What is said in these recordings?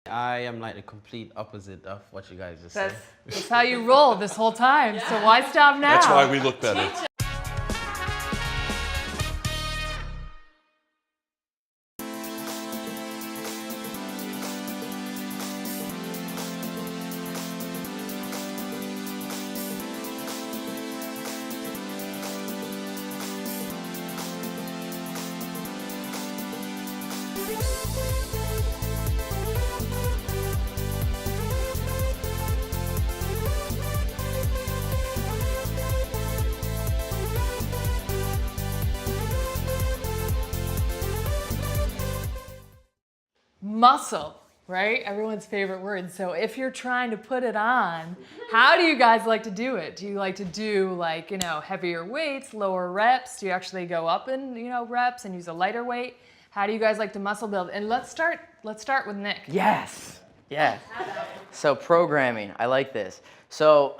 I am like the complete opposite of what you guys just said. That's how you roll this whole time, so why stop now? That's why we look better. Muscle, right? Everyone's favorite word. So if you're trying to put it on, how do you guys like to do it? Do you like to do like, heavier weights, lower reps? Do you actually go up in, reps and use a lighter weight? How do you guys like to muscle build? And let's start with Nick. Yes. So programming, I like this. So,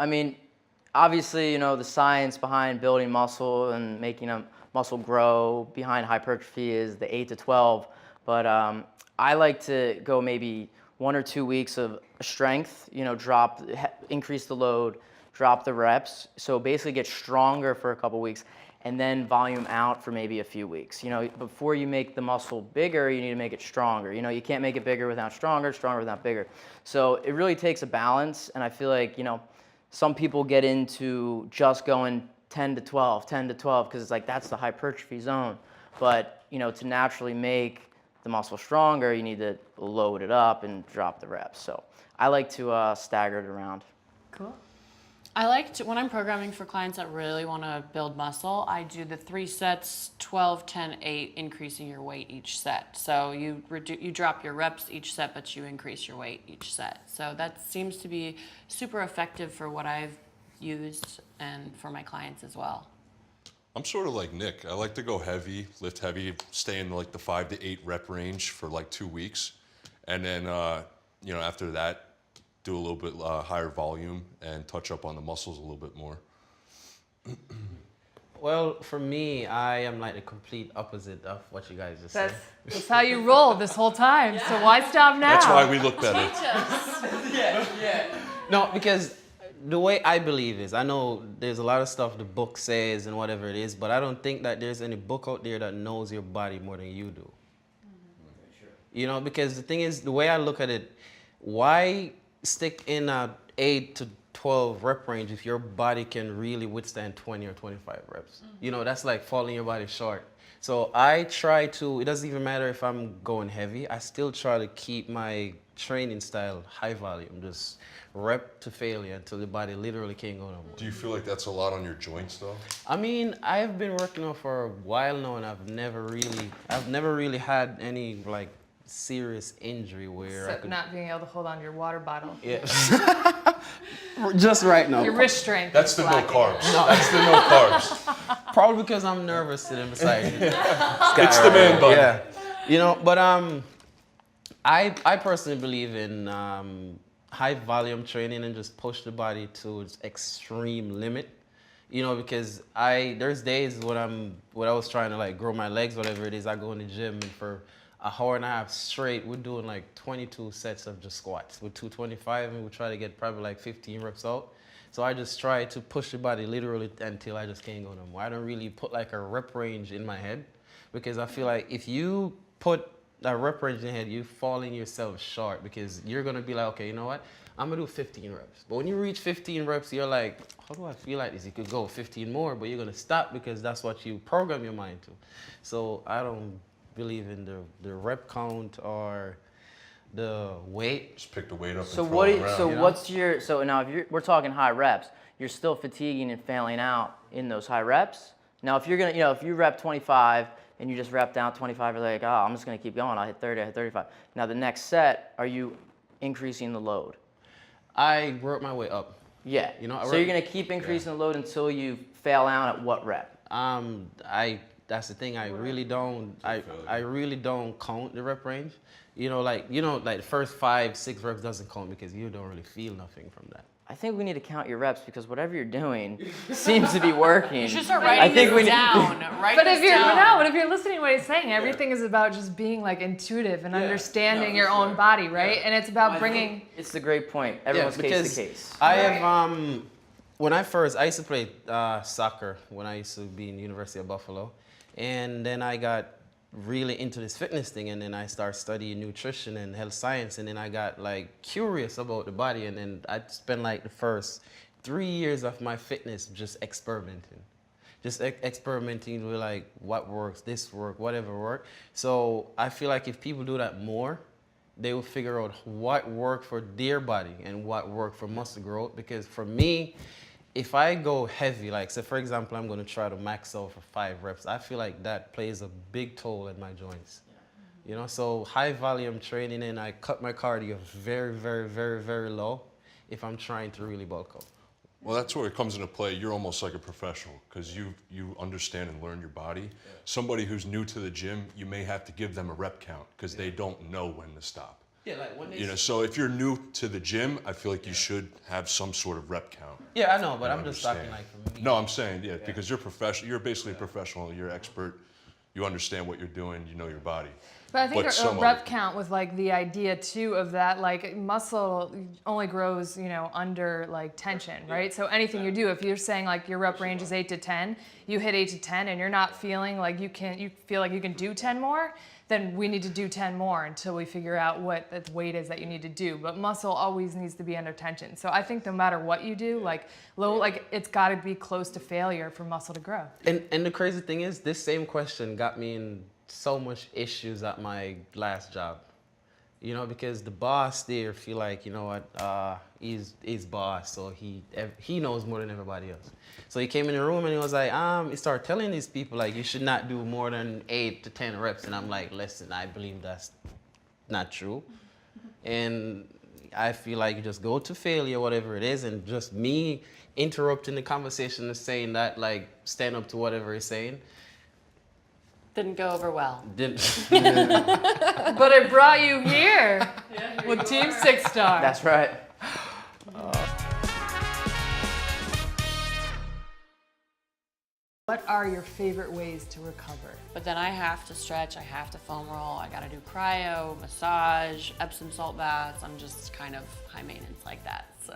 obviously, the science behind building muscle and making a muscle grow behind hypertrophy is the 8 to 12. But I like to go maybe 1 or 2 weeks of strength, increase the load, drop the reps. So basically get stronger for a couple weeks and then volume out for maybe a few weeks. Before you make the muscle bigger, you need to make it stronger. You can't make it bigger without stronger without bigger. So it really takes a balance. And I feel like, some people get into just going 10 to 12, because it's like, that's the hypertrophy zone. But, to naturally make the muscle stronger, you need to load it up and drop the reps. So I like to stagger it around. Cool. I like to, when I'm programming for clients that really want to build muscle, I do the 3 sets, 12, 10, 8, increasing your weight each set. So you drop your reps each set, but you increase your weight each set. So that seems to be super effective for what I've used and for my clients as well. I'm sort of like Nick. I like to go heavy, lift heavy, stay in like the 5 to 8 rep range for like 2 weeks. And then, after that, do a little bit higher volume and touch up on the muscles a little bit more. Well, for me, I am like the complete opposite of what you guys just said. That's how you roll this whole time, so why stop now? That's why we look better. No, because the way I believe is, I know there's a lot of stuff the book says and whatever it is, but I don't think that there's any book out there that knows your body more than you do. Because the thing is, the way I look at it, why stick in a 8 to 12 rep range if your body can really withstand 20 or 25 reps? That's like falling your body short. So I try to, it doesn't even matter if I'm going heavy, I still try to keep my training style high volume, just rep to failure until the body literally can't go no more. Do you feel like that's a lot on your joints though? I've been working on for a while now, and I've never really had any like serious injury where Except not being able to hold on to your water bottle. Yeah. Just right now. Your wrist strength. That's the no carbs. No, that's the no carbs. Probably because I'm nervous sitting beside you. It's the man bun. Yeah. But I personally believe in high volume training and just push the body to its extreme limit. Because there's days when I was trying to like grow my legs, whatever it is, I go in the gym and for an hour and a half straight, we're doing like 22 sets of just squats with 225, and we try to get probably like 15 reps out. So I just try to push the body literally until I just can't go no more. I don't really put like a rep range in my head, because I feel like if you put a rep range in your head, you're falling yourself short, because you're gonna be like, okay, you know what? I'm gonna do 15 reps. But when you reach 15 reps, you're like, how do I feel like this? You could go 15 more, but you're gonna stop because that's what you program your mind to. So I don't believe in the rep count or the weight. Just pick the weight up So and throw it around. So now if we're talking high reps, you're still fatiguing and failing out in those high reps. Now if you're gonna, if you rep 25 and you just rep down 25, you're like, oh, I'm just gonna keep going. I'll hit 30, I hit 35. Now the next set, are you increasing the load? I work my way up. Yeah. So you're gonna keep increasing the load until you fail out at what rep? That's the thing. I really don't count the rep range. Like the first 5, 6 reps doesn't count because you don't really feel nothing from that. I think we need to count your reps because whatever you're doing seems to be working. You should start I writing think we this need- down. Write But this if you're down. but if you're listening to what he's saying, everything is about just being like intuitive and understanding your own body, right? And it's about bringing. It's a great point. Everyone's case to case. I have when I used to play soccer when I used to be in the University of Buffalo, and then I got really into this fitness thing, and then I started studying nutrition and health science, and then I got like curious about the body, and then I spent like the first 3 years of my fitness just experimenting. Just experimenting with like what works, this work, whatever work. So I feel like if people do that more, they will figure out what worked for their body and what worked for muscle growth. Because for me, if I go heavy, like say for example, I'm going to try to max out for 5 reps, I feel like that plays a big toll in my joints. You know, so high volume training, and I cut my cardio very, very, very, very low if I'm trying to really bulk up. Well, that's where it comes into play. You're almost like a professional because you understand and learn your body. Yeah. Somebody who's new to the gym, you may have to give them a rep count because they don't know when to stop. Yeah, like when they You know, so if you're new to the gym, I feel like you should have some sort of rep count. Yeah, I know, but You I'm just talking understand. like for me. No, I'm saying, because you're professional. You're basically a professional. You're expert. You understand what you're doing. You know your body. But I think a some rep other- count with like the idea too of that, like muscle only grows, you know, under like tension, right? So anything you do, if you're saying like your rep range is 8 to 10, you hit 8 to 10 and you're not feeling like you feel like you can do 10 more, then we need to do 10 more until we figure out what the weight is that you need to do. But muscle always needs to be under tension. So I think no matter what you do, like it's got to be close to failure for muscle to grow. And the crazy thing is, this same question got me in so much issues at my last job. You know, because the boss there feel like, you know what, he's boss, so he knows more than everybody else. So he came in the room and he was like, he started telling these people like you should not do more than 8 to 10 reps, and I'm like, listen, I believe that's not true, and I feel like you just go to failure, whatever it is, and just me interrupting the conversation and saying that, like, stand up to whatever he's saying. Didn't go over well. But it brought you here with Team 6 Star. That's right. What are your favorite ways to recover? But then I have to stretch, I have to foam roll, I gotta do cryo, massage, Epsom salt baths. I'm just kind of high maintenance like that, so.